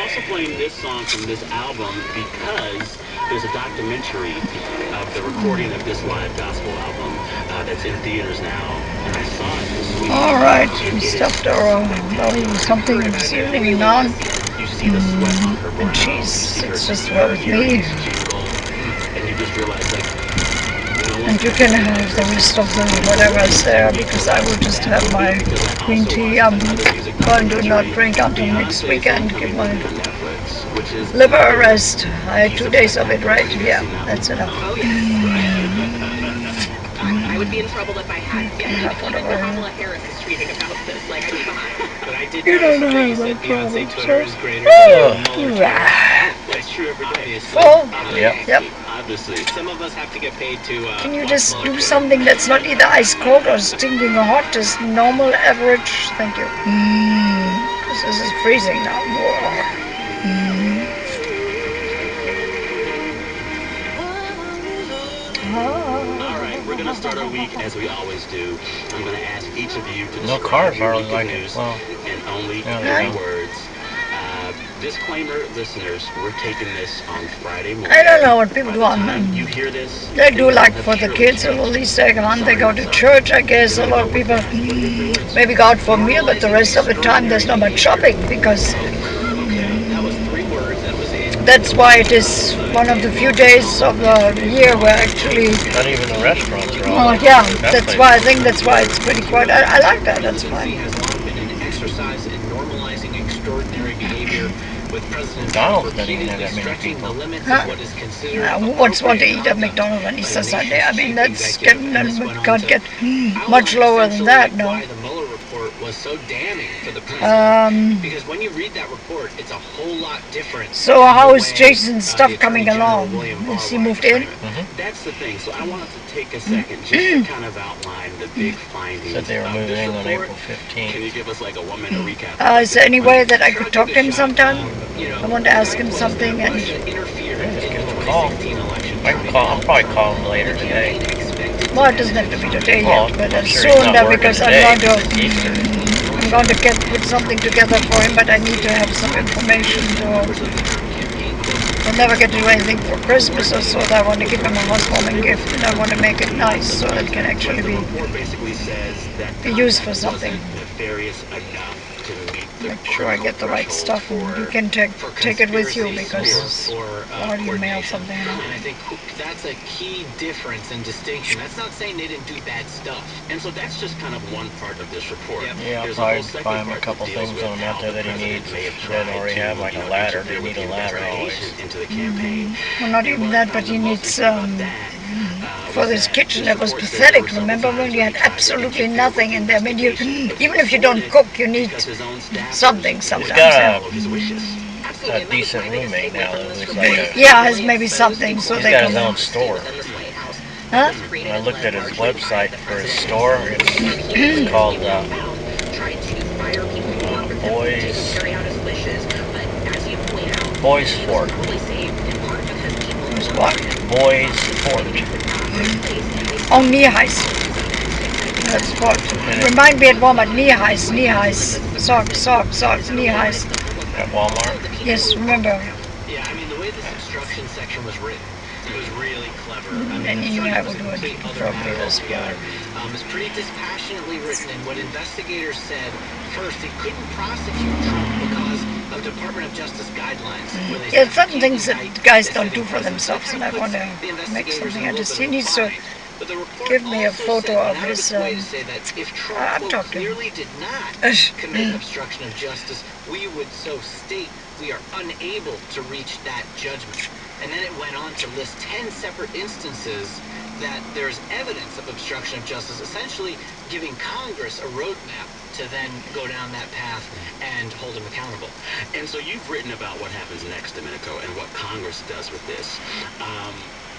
also playing this song from this album because there's a documentary of the recording of this live gospel album that's in theaters now, and I saw it this week. All right, we stuffed our something this evening now. You see the sweat on her brow. And she's, it's just well with me. And you just realize, like, and you can have the rest of the whatever's there, because I will just have my green tea. I'm going to not drink until next weekend, give my liver a rest. I had 2 days of it, right? Yeah, that's enough. Oh, yes. I would be in trouble if I had. Yeah, Kamala Harris is tweeting about this. Like, I'd be behind. But I did You don't know you how said that Beyonce problem, Twitter so. is greater. That's true every day. Full? Yep. Obviously. Some of us have to get paid to... Can you just do something that's not either ice cold or stinking hot, just normal, average? Thank you. Because this is freezing now. Alright, we're going to start our week as we always do. I'm going to ask each of you to No describe cars your are week of like news it. Well, in only yeah, 3 words. Disclaimer, listeners, we're taping this on Friday morning. I don't know what people do on You hear this? They do like for the kids, or at least they go to church, I guess. A lot of people maybe go out for a meal, but the rest of the time there's not much shopping, because That was 3 words. That was it. that's why it is one of the few days of the year where actually, not even the restaurants are all. oh yeah, that's why I think that's why it's pretty quiet. I like that, that's fine. Has long been an exercise in normalizing extraordinary behavior, with President McDonald's doesn't even repeatedly have that many stretching people. the limits Huh? of what is considered Who wants to eat at McDonald's on Easter Sunday? I mean, that's getting, can't get much lower than that, no. Why the Mueller report was so damning for the president. Because when you read that report, it's a whole lot different. So how is Jason's stuff coming along? Is he moved in? That's the thing. So I wanted to take a second just to kind of outline the big findings Said they were of moving this in on report. April 15th. Can you give us like a 1-minute recap? Is there any way that I could talk to him sometime? I want to ask him something, and Just give him a call. I can call. I'll probably call him later today. well, it doesn't have to be today Well, yet, but I'm as sure he's soon not that working because today. I'm going It's Easter. to put something together for him, but I need to have some information. I'll never get to do anything for Christmas or so. I want to give him a housewarming gift, and I want to make it nice so it can actually be used for something. Nefarious enough to meet the Make sure I get the right stuff, and you can take it with you, because I already mailed something out. And I think that's a key difference and distinction. That's not saying they didn't do bad stuff. And so that's just kind of one part of this report. Yeah, I'll There's a whole probably second buy him a part couple that deals things with on him out how there the that he needs. president may have He doesn't tried already to, have like a ladder. They interfere need with a the ladder always. investigation into the campaign. Well, not even that, but he needs for this kitchen. That was pathetic. Remember when you had absolutely nothing in there? I mean, even if you don't cook, you need something sometimes. He's got a decent roommate now, though. Who's like Yeah, has maybe something, so he's they got his can. own store. Huh? When I looked at his website for his store, it's called Boys Fort. What? Boys Fort. Oh, knee-highs. That's what. Remind me at Walmart, knee-highs, socks, knee-highs. At Walmart. Yes, remember. Yeah, I mean, the way this instruction section was written, it was really clever. And you know I would do it from this part. It's pretty dispassionately written, and what investigators said, first, they couldn't prosecute Trump because of Department of Justice guidelines. Yeah, certain things that guys don't do for themselves, and I want to make something out of this. He needs to give me a photo of his. I'm talking. Clearly did not commit obstruction of justice. We would so state we are unable to reach that judgment. And then it went on to list 10 separate instances that there's evidence of obstruction of justice, essentially giving Congress a roadmap to then go down that path and hold him accountable. And so you've written about what happens next, Domenico, and what Congress does with this.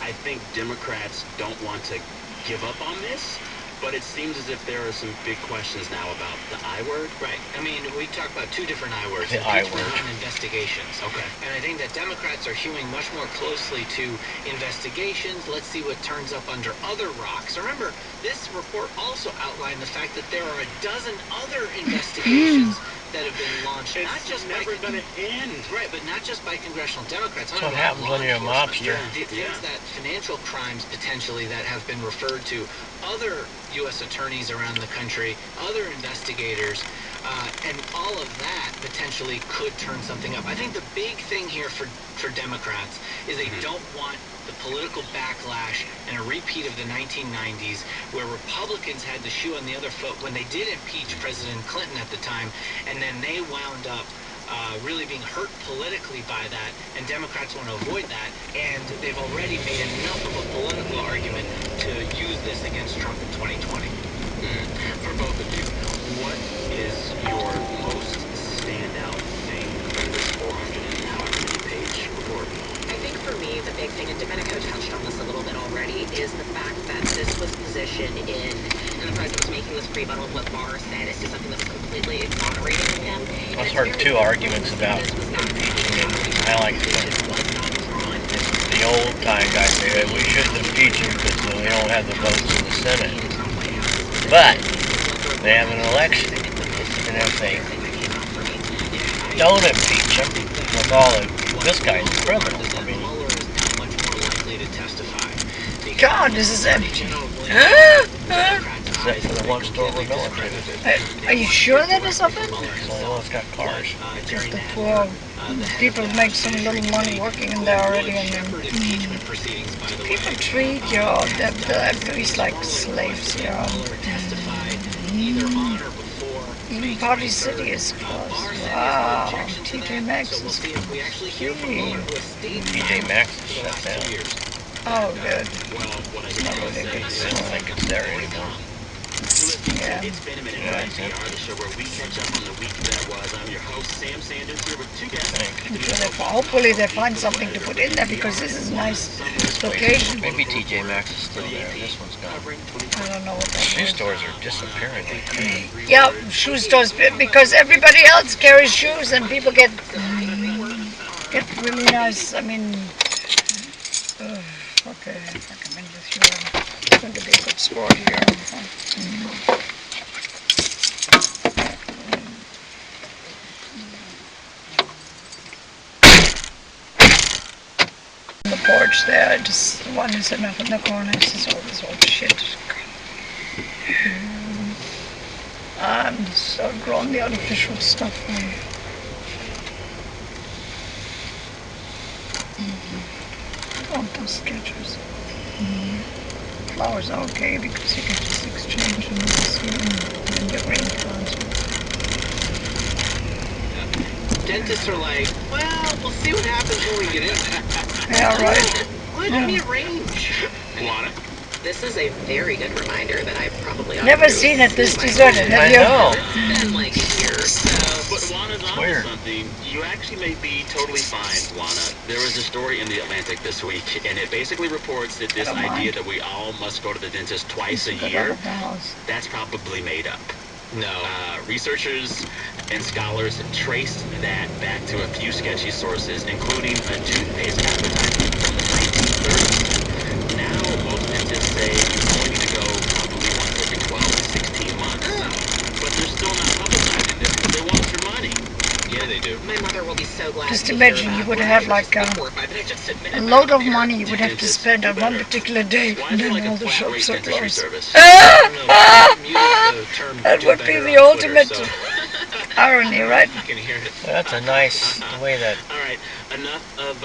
I think Democrats don't want to give up on this, but it seems as if there are some big questions now about the I word. Right. I mean, we talk about 2 different I words. The I word. And investigations. Okay. And I think that Democrats are hewing much more closely to investigations. Let's see what turns up under other rocks. Remember, this report also outlined the fact that there are a dozen other investigations that have been launched, not just never by gonna end. right, but not just by congressional Democrats. That's what happens when you're a mobster. Things that financial crimes potentially that have been referred to other U.S. attorneys around the country, other investigators, and all of that potentially could turn something up. I think the big thing here for Democrats is they don't want the political backlash and a repeat of the 1990s where Republicans had the shoe on the other foot when they did impeach President Clinton at the time, and then they wound up really being hurt politically by that, and Democrats want to avoid that, and they've already made enough of a political argument to use this against Trump in 2020. For both of you, what is your most standout thing from this 400-page report? I think for me, the big thing, and Domenico touched on this a little bit already, is the fact that this was positioned in, and the president was making this rebuttal of what Barr said, is just something that was completely exonerating of him. I've heard two arguments about impeaching him. I like the old time guys say we shouldn't impeach him because we don't have the votes in the Senate. But they have an election, and if they don't impeach him with all of this guy's a criminal. I mean, God, this is empty. except for the one store we're going to. Are you sure that is open? So well, it's got cars. Just the poor people make some little money working in there already, and then people treat your employees like slaves here. Even Party City is closed. Wow, TJ Maxx is closed. TJ Maxx is shut down. Oh, good. It's not really a good store. I don't think it's there anymore. Yeah. It's been a minute for NPR, the show where we catch up on the week that was. I'm your host, Sam Sanders, here with two guests. Hopefully they find something to put in there because this is a nice location. Maybe TJ Maxx is still there. This one's gone. I don't know what that Shoe is. stores are disappearing like crazy. Yeah, shoe stores, because everybody else carries shoes and people get really nice, I mean, okay, if I come in with you, it's going to be a good sport here. The porch there, just one is enough in the corner, it's just all this old shit. I'm so drawn the artificial stuff. Oh, those sketchers. Flowers are okay because you can just exchange them in the rain plants. Dentists are like, well, we'll see what happens when we get in. Yeah, right. Let me arrange. Juana? This is a very good reminder that I probably ought Never to seen it this deserted, have I you? know. It's been like a year, so But Juana's on weird. something. You actually may be totally fine, Juana. There was a story in the Atlantic this week, and it basically reports that this I don't idea mind. that we all must go to the dentist twice a Get out year, of the house. that's probably made up. No. Researchers and scholars traced that back to a few sketchy sources, including a toothpaste advertisement from the 1930s. Now, most dentists say you only need to go probably once every 12 to 16 months. But they're still not publicizing this because they want your money. Yeah, they do. my mother will be so glad Just to imagine hear you that. would When have I like just a 4 or 5 minutes, just admit it load of there. money you would have to spend on one particular day, Why and is there then like all a the flat shops rate are dentistry closed. service? That would be the ultimate irony, right? I can hear it. That's a nice way that All right, enough of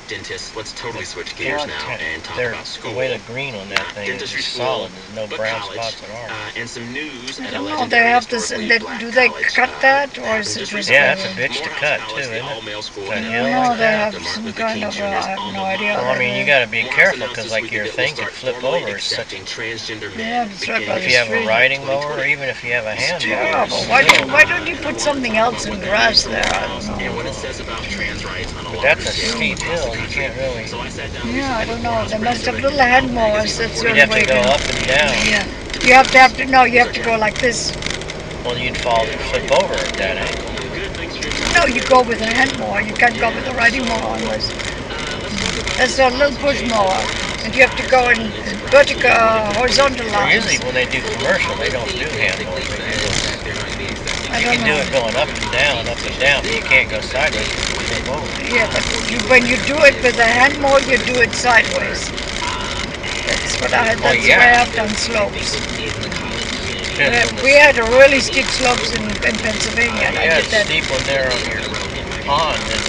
dentists. Let's totally switch gears now and talk about school. the way the green on that Not thing is dentistry just school, solid. There's no but brown college, spots at all. and some news I at a don't know, legendary they have this, historically black do they college, cut that, or happened is it just recently. Yeah, that's a bitch to Morehouse cut College, too, the isn't it? all-male school That in hill No, like they that. have Martin some Luther kind King of, Jr.'s I have alma no idea. mater. Well, I mean, you got to be Morehouse careful announced because, this like, week your that it thing will could start flip formally over. It's such. accepting transgender men Yeah, it's right by If the you have a street. riding mower, or even if you have a hand mower, Terrible. it's Why still- don't you put something else in grass there? I don't and know. what it says about trans rights on a But larger that's a scale steep across the hill. You country. can't really. So I sat down Yeah, I recently don't with know. Morehouse They must have president little and hand Out mowers. magazine That's the You'd only have way to go up and down. Yeah. You have to, no, you have to go like this. Well, you'd fall, flip over at that angle. Good, thanks for your time. No, you go with a hand mower. You can't go with a riding mower unless. That's a little push mower. And you have to go in vertical, horizontal Or lines. usually when they do commercial, they don't do hand mowers. They do I You don't can do know. it going up and down, but you can't go sideways. Yeah, but when you do it with a hand mower, you do it sideways. That's what I. That's yeah. why I've done slopes. Depends on the- We had a really steep slopes in Pennsylvania, and I Yeah, did it's that. steep when they're on your pond and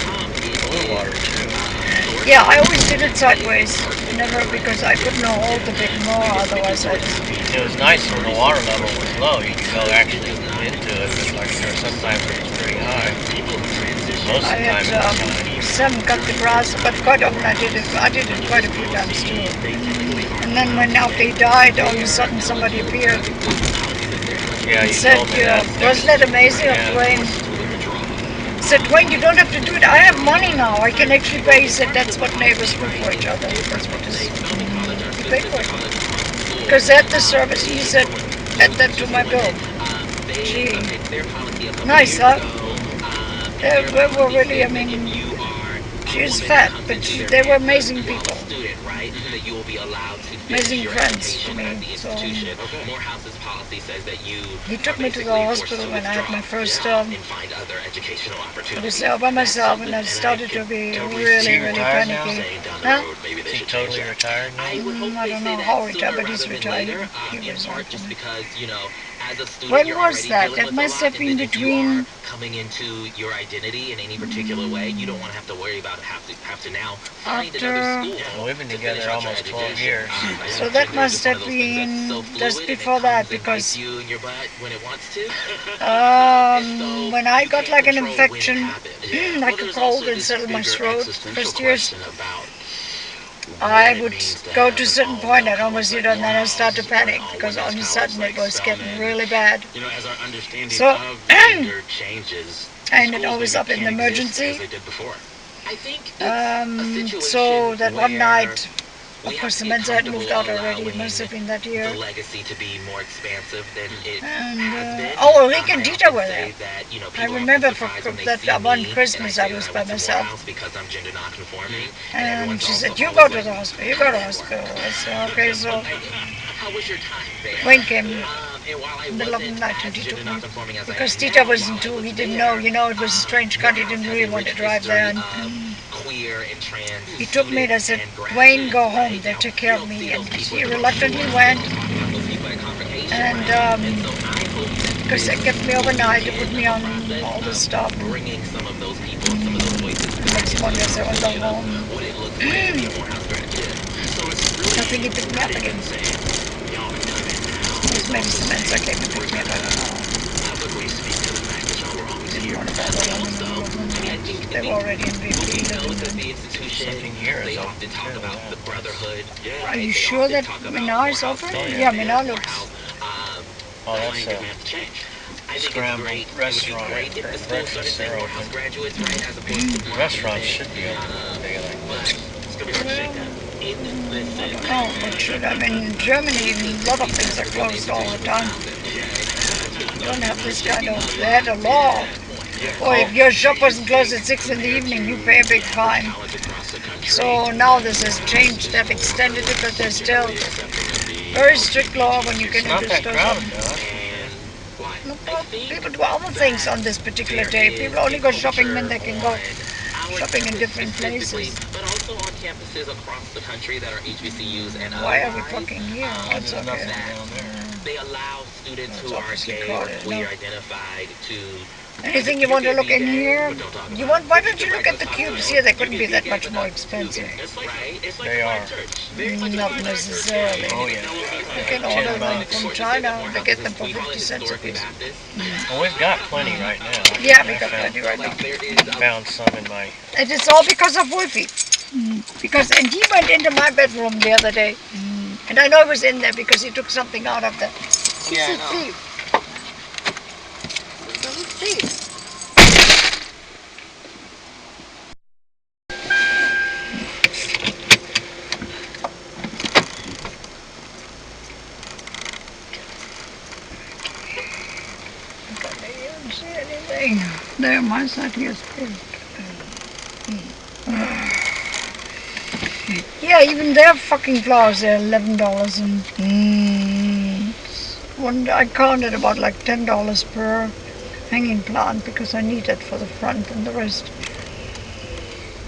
blue water too. Yeah, I always did it sideways. Never, because I couldn't hold the big mower, otherwise I just... It was nice when the water level was low. You could go actually into it, but like sometimes it was pretty high. Most of I the had time it was high. some cut the grass, but quite often I did it quite a few times too. And then when after he died, all of a sudden somebody appeared Yeah, and you said, told me that. wasn't that amazing of Yeah. Dwayne? He said, Dwayne, you don't have to do it. I have money now. I can actually pay. He said, that's what neighbors do for each other. That's what this, he paid for it. Because at the service, he said, add that to my bill. Gee, nice, huh? They were really, I mean, she is fat, but they were amazing people. Amazing friends to me. So he took me to the hospital when I had my first I was there by myself, and I started to be really, really panicky. Huh? Is he totally retired now? I don't know how retired, but he's retired. He was when was that? That must have been between... coming into your identity in any particular way. You don't want to have to worry about have to now find another school. Well, we've been together almost 12 years. So that must have been just before that, because when I got like an infection, like a cold inside of my throat, first years, I would go to a certain point, I'd almost and then I start to panic, because all of a sudden it was getting really bad. So I ended always up in emergency. So that one night, of course the men's had moved out already, it must have been that year. And Rick and Dieter were there. I remember for that one Christmas I was by myself. And she said, you go to the hospital, you go to the hospital. I said, okay, so Wayne came in the middle of the night and he took me. Because Dieter wasn't too, he didn't know, it was a strange country, he didn't really want to drive there. And he took me and I said, Wayne, go home, they'll take care of me. And he reluctantly went. And because they kept me overnight, they put me on all this stuff. The next morning as I went home, I think he picked me up again. His medicine men came and picked me up, I don't know. Didn't want to bother them. They were already in VP. Are you sure that Menard's open? Yeah, Menard looks. Oh, that's a scrambled restaurant. Breakfast, they're open. Restaurants should be open on a day like this. I don't know what should. I mean, in Germany, a lot of things are closed all the time. You don't have this kind of... They had a law. Or if your shop wasn't closed at 6 in the evening, you pay a big fine. So now this has changed. They've extended it, but there's still very strict law when you get into stores. People do other things on this particular day. People only go shopping when they can go shopping in different places. Why are we fucking here? That's okay. They allow students who are gay or queer identified to... Anything you want to look in here? Why don't you look at the cubes here? They couldn't be that much more expensive. They are. Not necessarily. Oh, yeah. You can order them from China. They get them for 50 cents a piece. Well, we've got plenty right now. Yeah, we got plenty right now. Found some in my... It is all because of Wolfie. And he went into my bedroom the other day. And I know he was in there because he took something out of there. He's a thief. Thief. I didn't see anything. There, my side here is big. Yeah, even their fucking flowers, they're $11 and I counted about like $10 per hanging plant because I need it for the front and the rest.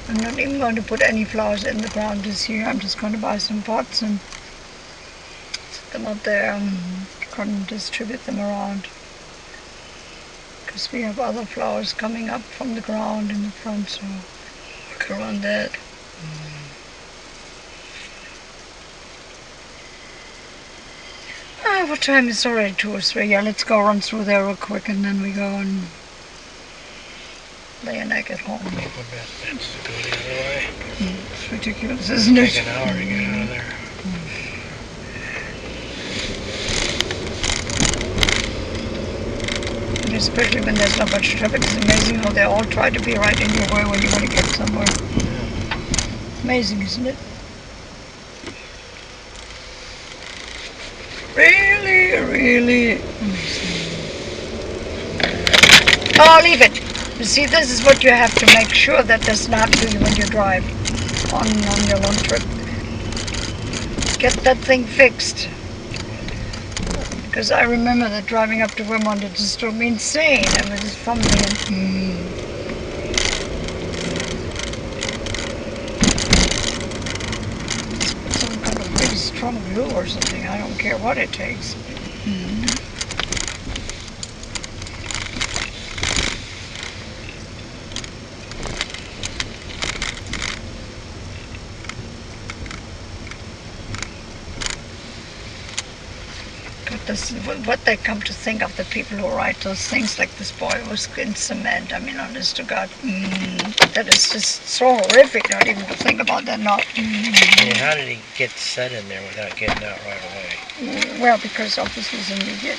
I'm not even going to put any flowers in the ground this year. I'm just going to buy some pots and set them up there and distribute them around. Because we have other flowers coming up from the ground in the front, so work around that. What time is it already? 2 or 3? Yeah, let's go run through there real quick and then we go and lay a neck at home. That's to go the other way. It's ridiculous, isn't it? Take an hour to get out of there. And especially when there's not much traffic, it's amazing how they all try to be right in your way when you want to get somewhere. Amazing, isn't it? Really, really amazing. Oh, leave it. You see, this is what you have to make sure that does not happen to you when you drive on your long trip. Get that thing fixed. Because I remember that driving up to Vermont, it just drove me insane. I was just fumbling and some kind of really strong glue or something. I don't care what it takes. What they come to think of the people who write those things like this boy was in cement. I mean, honest to God, that is just so horrific not even to think about that now. Yeah, how did he get set in there without getting out right away? Well, because obviously he's an idiot.